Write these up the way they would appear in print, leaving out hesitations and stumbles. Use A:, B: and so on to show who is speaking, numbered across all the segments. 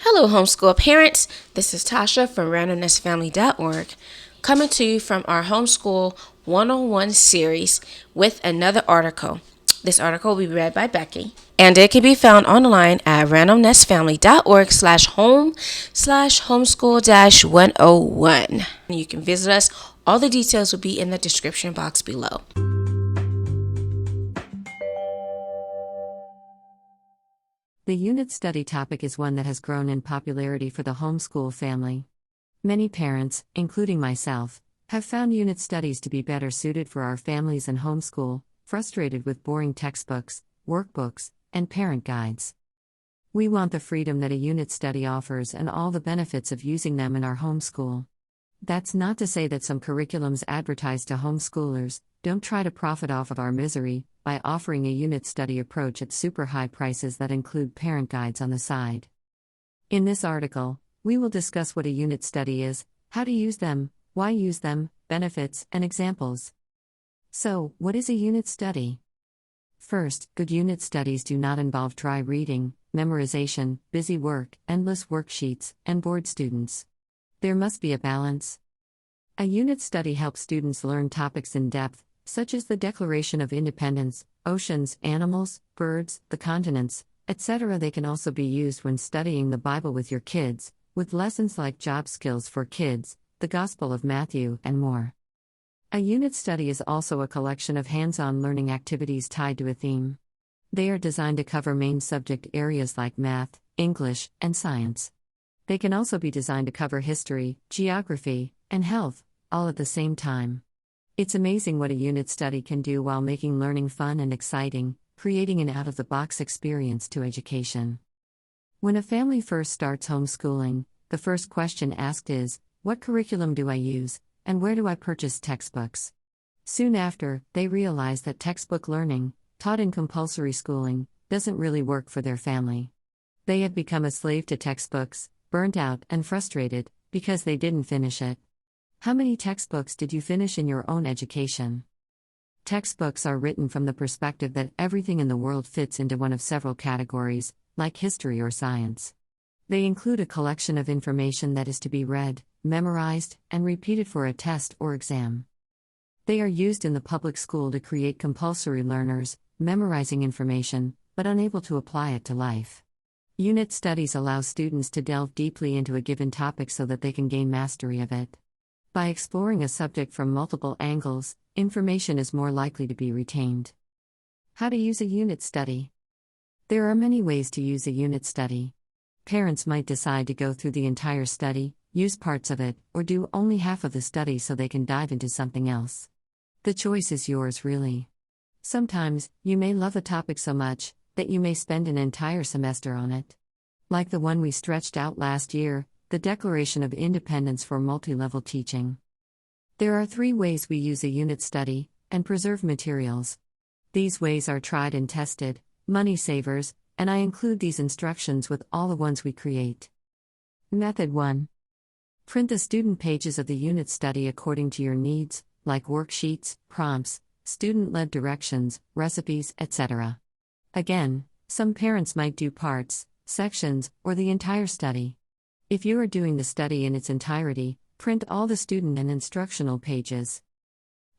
A: Hello, homeschool parents. This is Tasha from randomnessfamily.org, coming to you from our Homeschool 101 series with another article. This article will be read by Becky, and it can be found online at randomnessfamily.org/home/homeschool-101. You can visit us. All the details will be in the description box below.
B: The unit study topic is one that has grown in popularity for the homeschool family. Many parents, including myself, have found unit studies to be better suited for our families and homeschool, frustrated with boring textbooks, workbooks, and parent guides. We want the freedom that a unit study offers and all the benefits of using them in our homeschool. That's not to say that some curriculums advertised to homeschoolers don't try to profit off of our misery by offering a unit study approach at super high prices that include parent guides on the side. In this article, we will discuss what a unit study is, how to use them, why use them, benefits, and examples. So, what is a unit study? First, good unit studies do not involve dry reading, memorization, busy work, endless worksheets, and bored students. There must be a balance. A unit study helps students learn topics in depth, such as the Declaration of Independence, oceans, animals, birds, the continents, etc. They can also be used when studying the Bible with your kids, with lessons like job skills for kids, the Gospel of Matthew, and more. A unit study is also a collection of hands-on learning activities tied to a theme. They are designed to cover main subject areas like math, English, and science. They can also be designed to cover history, geography, and health, all at the same time. It's amazing what a unit study can do while making learning fun and exciting, creating an out-of-the-box experience to education. When a family first starts homeschooling, the first question asked is, what curriculum do I use, and where do I purchase textbooks? Soon after, they realize that textbook learning, taught in compulsory schooling, doesn't really work for their family. They have become a slave to textbooks, burnt out and frustrated, because they didn't finish it. How many textbooks did you finish in your own education? Textbooks are written from the perspective that everything in the world fits into one of several categories, like history or science. They include a collection of information that is to be read, memorized, and repeated for a test or exam. They are used in the public school to create compulsory learners, memorizing information, but unable to apply it to life. Unit studies allow students to delve deeply into a given topic so that they can gain mastery of it. By exploring a subject from multiple angles, information is more likely to be retained. How to use a unit study? There are many ways to use a unit study. Parents might decide to go through the entire study, use parts of it, or do only half of the study so they can dive into something else. The choice is yours, really. Sometimes, you may love a topic so much that you may spend an entire semester on it. Like the one we stretched out last year, the Declaration of Independence for multi-level teaching. There are 3 ways we use a unit study and preserve materials. These ways are tried and tested, money savers, and I include these instructions with all the ones we create. Method 1. Print the student pages of the unit study according to your needs, like worksheets, prompts, student-led directions, recipes, etc. Again, some parents might do parts, sections, or the entire study. If you are doing the study in its entirety, print all the student and instructional pages.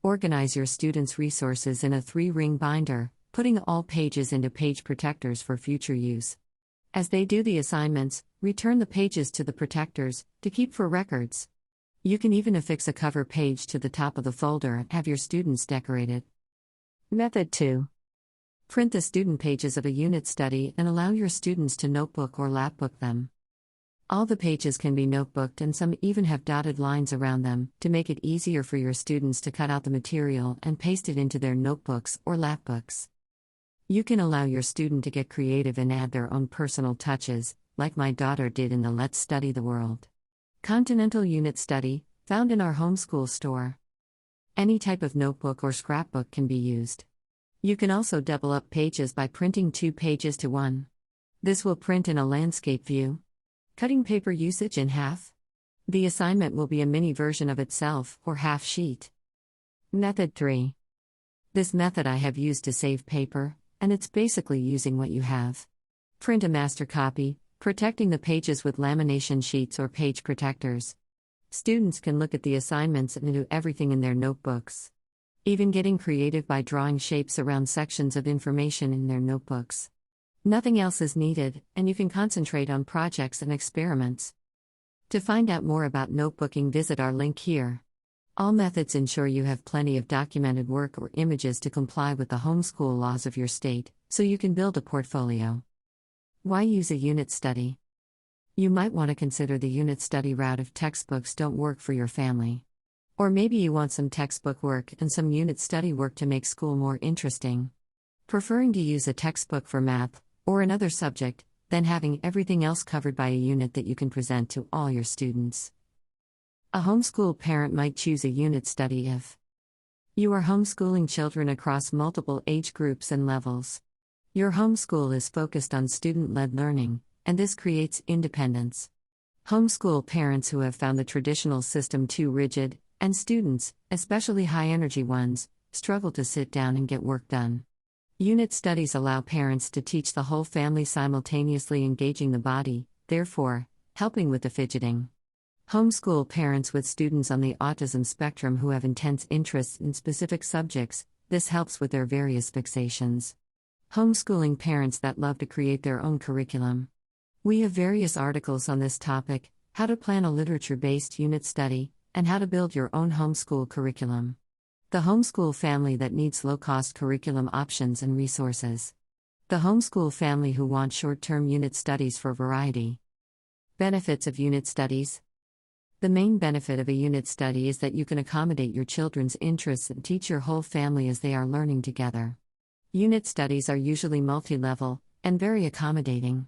B: Organize your students' resources in a 3-ring binder, putting all pages into page protectors for future use. As they do the assignments, return the pages to the protectors, to keep for records. You can even affix a cover page to the top of the folder and have your students decorate it. Method 2. Print the student pages of a unit study and allow your students to notebook or lapbook them. All the pages can be notebooked and some even have dotted lines around them to make it easier for your students to cut out the material and paste it into their notebooks or lapbooks. You can allow your student to get creative and add their own personal touches, like my daughter did in the Let's Study the World Continental Unit Study, found in our homeschool store. Any type of notebook or scrapbook can be used. You can also double up pages by printing 2 pages to 1. This will print in a landscape view. Cutting paper usage in half. The assignment will be a mini version of itself, or half sheet. Method 3. This method I have used to save paper, and it's basically using what you have. Print a master copy, Protecting the pages with lamination sheets or page protectors. Students can look at the assignments and do everything in their notebooks. Even getting creative by drawing shapes around sections of information in their notebooks. Nothing else is needed, and you can concentrate on projects and experiments. To find out more about notebooking, visit our link here. All methods ensure you have plenty of documented work or images to comply with the homeschool laws of your state, so you can build a portfolio. Why use a unit study? You might want to consider the unit study route if textbooks don't work for your family. Or maybe you want some textbook work and some unit study work to make school more interesting. Preferring to use a textbook for math, or another subject, than having everything else covered by a unit that you can present to all your students. A homeschool parent might choose a unit study if you are homeschooling children across multiple age groups and levels. Your homeschool is focused on student-led learning, and this creates independence. Homeschool parents who have found the traditional system too rigid, and students, especially high-energy ones, struggle to sit down and get work done. Unit studies allow parents to teach the whole family simultaneously, engaging the body, therefore, helping with the fidgeting. Homeschool parents with students on the autism spectrum who have intense interests in specific subjects, this helps with their various fixations. Homeschooling parents that love to create their own curriculum. We have various articles on this topic: how to plan a literature-based unit study, and how to build your own homeschool curriculum. The homeschool family that needs low-cost curriculum options and resources. The homeschool family who wants short-term unit studies for variety. Benefits of unit studies. The main benefit of a unit study is that you can accommodate your children's interests and teach your whole family as they are learning together. Unit studies are usually multi-level, and very accommodating.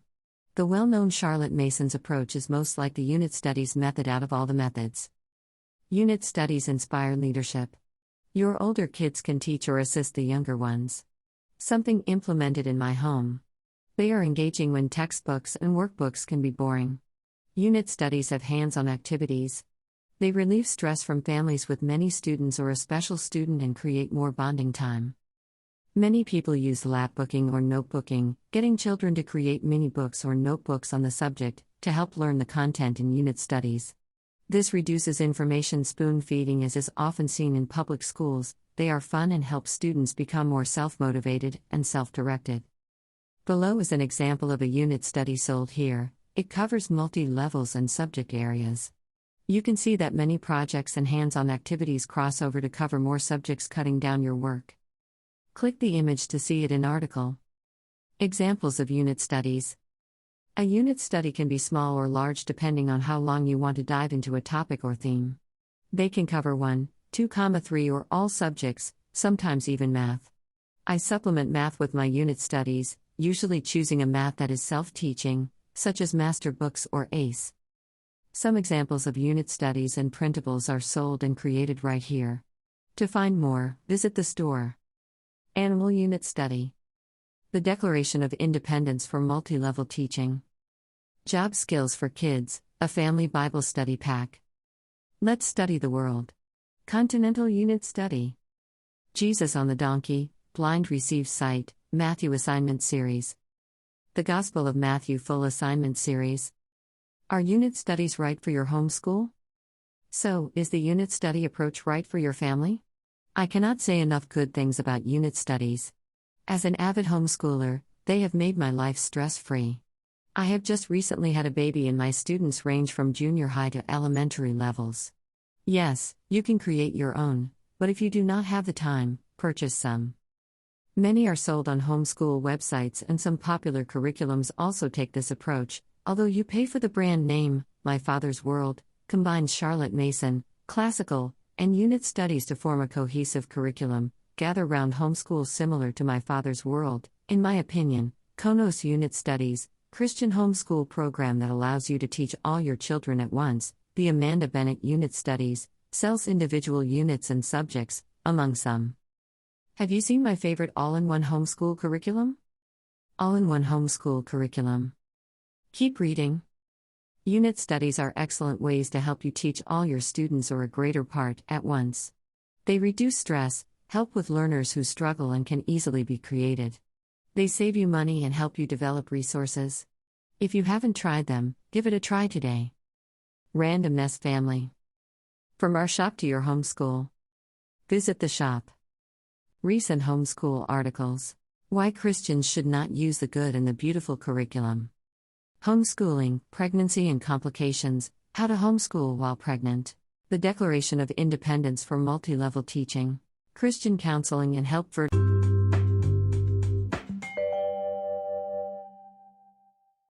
B: The well-known Charlotte Mason's approach is most like the unit studies method out of all the methods. Unit studies inspire leadership. Your older kids can teach or assist the younger ones. Something implemented in my home. They are engaging when textbooks and workbooks can be boring. Unit studies have hands-on activities. They relieve stress from families with many students or a special student and create more bonding time. Many people use lapbooking or notebooking, getting children to create mini-books or notebooks on the subject, to help learn the content in unit studies. This reduces information spoon-feeding, as is often seen in public schools. They are fun and help students become more self-motivated and self-directed. Below is an example of a unit study sold here. It covers multi-levels and subject areas. You can see that many projects and hands-on activities cross over to cover more subjects, cutting down your work. Click the image to see it in article. Examples of unit studies. A unit study can be small or large depending on how long you want to dive into a topic or theme. They can cover 1, 2, 3 or all subjects, sometimes even math. I supplement math with my unit studies, usually choosing a math that is self-teaching, such as Master Books or ACE. Some examples of unit studies and printables are sold and created right here. To find more, visit the store. Animal Unit Study. The Declaration of Independence for Multi-Level Teaching. Job Skills for Kids, a Family Bible Study Pack. Let's Study the World. Continental Unit Study. Jesus on the Donkey, Blind Receives Sight, Matthew Assignment Series. The Gospel of Matthew Full Assignment Series. Are unit studies right for your homeschool? So, is the unit study approach right for your family? I cannot say enough good things about unit studies. As an avid homeschooler, they have made my life stress-free. I have just recently had a baby and my students range from junior high to elementary levels. Yes, you can create your own, but if you do not have the time, purchase some. Many are sold on homeschool websites, and some popular curriculums also take this approach, although you pay for the brand name. My Father's World combines Charlotte Mason, classical, and unit studies to form a cohesive curriculum. Gather round homeschool similar to My Father's World, in my opinion. Konos Unit Studies, Christian homeschool program that allows you to teach all your children at once. The Amanda Bennett Unit Studies, sells individual units and subjects, among some. Have you seen my favorite all-in-one homeschool curriculum? All-in-one homeschool curriculum. Keep reading. Unit studies are excellent ways to help you teach all your students or a greater part at once. They reduce stress, help with learners who struggle, and can easily be created. They save you money and help you develop resources. If you haven't tried them, give it a try today. Randomness Family. From our shop to your homeschool. Visit the shop. Recent homeschool articles. Why Christians should not use the good and the beautiful curriculum. Homeschooling, pregnancy and complications, how to homeschool while pregnant. The Declaration of Independence for multi-level teaching. Christian counseling and help for